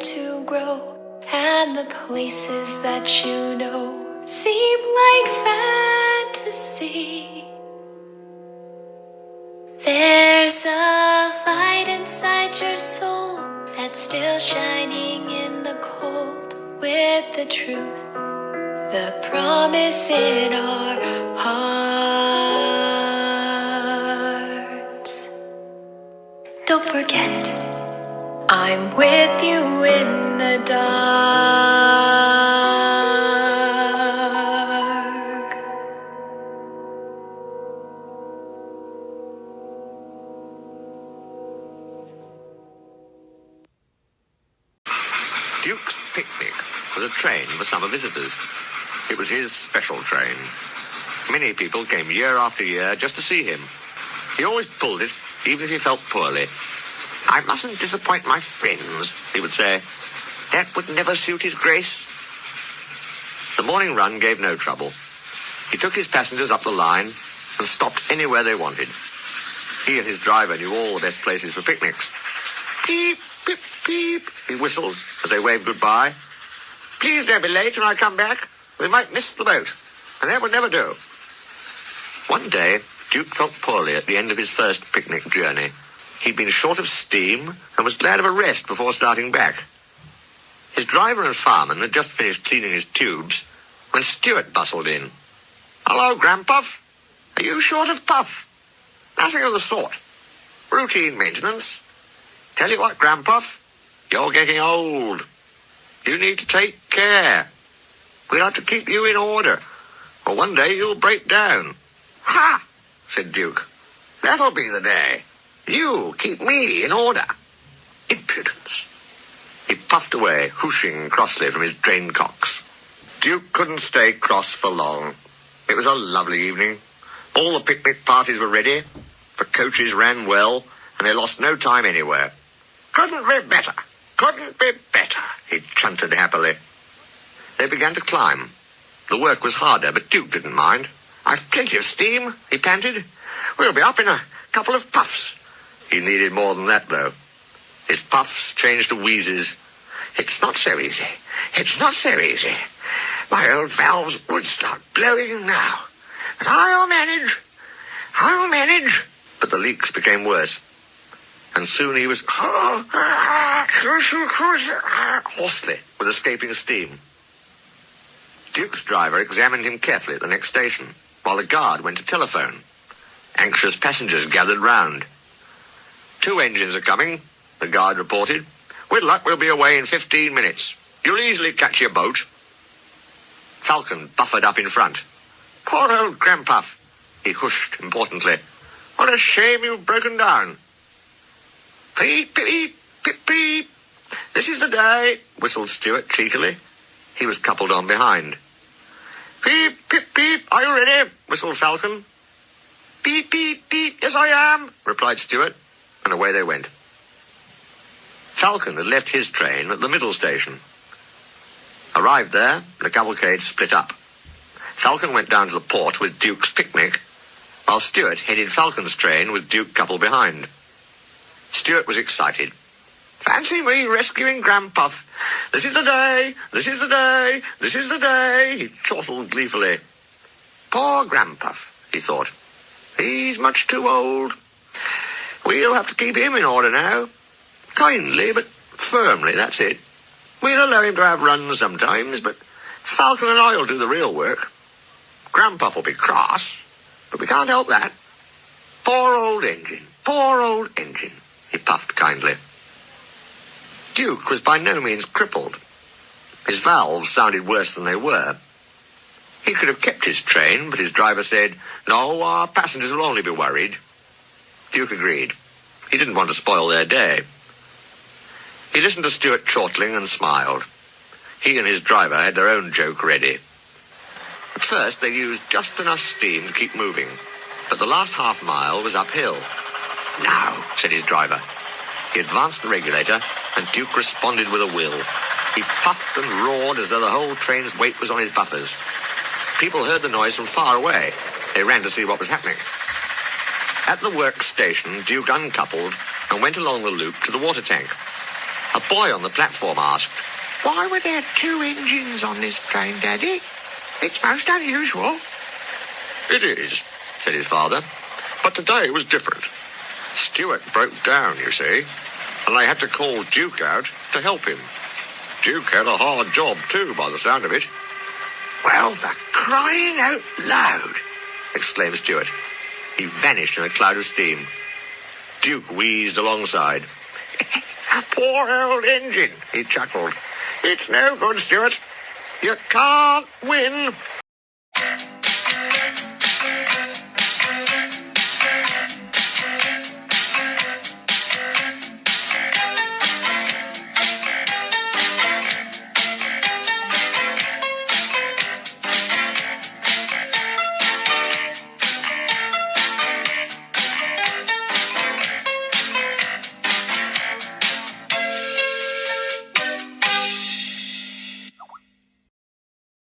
to grow, and the places that you know seem like fantasy. There's a light inside your soul that's still shining in the cold, with the truth, the promise in our hearts. Don't forget, I'm with you in the dark. Duke's picnic was a train for summer visitors. It was his special train. Many people came year after year just to see him. He always pulled it, even if he felt poorly. "I mustn't disappoint my friends," he would say. "That would never suit his grace." The morning run gave no trouble. He took his passengers up the line and stopped anywhere they wanted. He and his driver knew all the best places for picnics. "Beep, beep, beep," he whistled as they waved goodbye. "Please don't be late when I come back. We might miss the boat, and that would never do." One day, Duke felt poorly at the end of his first picnic journey. He'd been short of steam and was glad of a rest before starting back. His driver and fireman had just finished cleaning his tubes when Stuart bustled in. "Hello, Grandpuff. Are you short of puff?" "Nothing of the sort. Routine maintenance. Tell you what, Grandpuff, you're getting old. You need to take care. We'll have to keep you in order, or one day you'll break down." "Ha!" said Duke. "That'll be the day. You keep me in order." Impudence. He puffed away, whooshing crossly from his drain cocks. Duke couldn't stay cross for long. It was a lovely evening. All the picnic parties were ready. The coaches ran well, and they lost no time anywhere. "Couldn't be better. Couldn't be better," he chanted happily. They began to climb. The work was harder, but Duke didn't mind. "I've plenty of steam," he panted. "We'll be up in a couple of puffs." He needed more than that, though. His puffs changed to wheezes. "It's not so easy. It's not so easy. My old valves would start blowing now. But I'll manage. I'll manage." But the leaks became worse. And soon he was hoarsely with escaping steam. Duke's driver examined him carefully at the next station, while the guard went to telephone. Anxious passengers gathered round. "2 engines are coming," the guard reported. "With luck, we'll be away in 15 minutes. You'll easily catch your boat." Falcon buffered up in front. "Poor old Grandpuff," he hushed importantly. "What a shame you've broken down." "Peep, peep, peep, peep. This is the day," whistled Stuart cheekily. He was coupled on behind. "Peep, peep, peep. Are you ready?" whistled Falcon. "Beep, beep, beep. Yes, I am," replied Stuart, and away they went. Falcon had left his train at the middle station. Arrived there, the cavalcade split up. Falcon went down to the port with Duke's picnic, while Stuart headed Falcon's train with Duke coupled behind. Stuart was excited. "Fancy me rescuing Grandpuff. This is the day, this is the day, this is the day," he chortled gleefully. "Poor Grandpuff," he thought. "He's much too old. We'll have to keep him in order now. Kindly, but firmly, that's it. We'll allow him to have runs sometimes, but Falcon and I'll do the real work. Grandpuff will be cross, but we can't help that. Poor old engine, poor old engine," he puffed kindly. Duke was by no means crippled. His valves sounded worse than they were. He could have kept his train, but his driver said, "No, our passengers will only be worried." Duke agreed. He didn't want to spoil their day. He listened to Stuart chortling and smiled. He and his driver had their own joke ready. At first, they used just enough steam to keep moving, but the last half-mile was uphill. "Now," said his driver. He advanced the regulator, and Duke responded with a will. He puffed and roared as though the whole train's weight was on his buffers. People heard the noise from far away. They ran to see what was happening. At the work station, Duke uncoupled and went along the loop to the water tank. A boy on the platform asked, "Why were there 2 engines on this train, Daddy? It's most unusual." "It is," said his father, "but today was different. Stuart broke down, you see, and they had to call Duke out to help him. Duke had a hard job too, by the sound of it." "Well, for crying out loud!" exclaimed Stuart. He vanished in a cloud of steam. Duke wheezed alongside. "A poor old engine," he chuckled. "It's no good, Stuart. You can't win."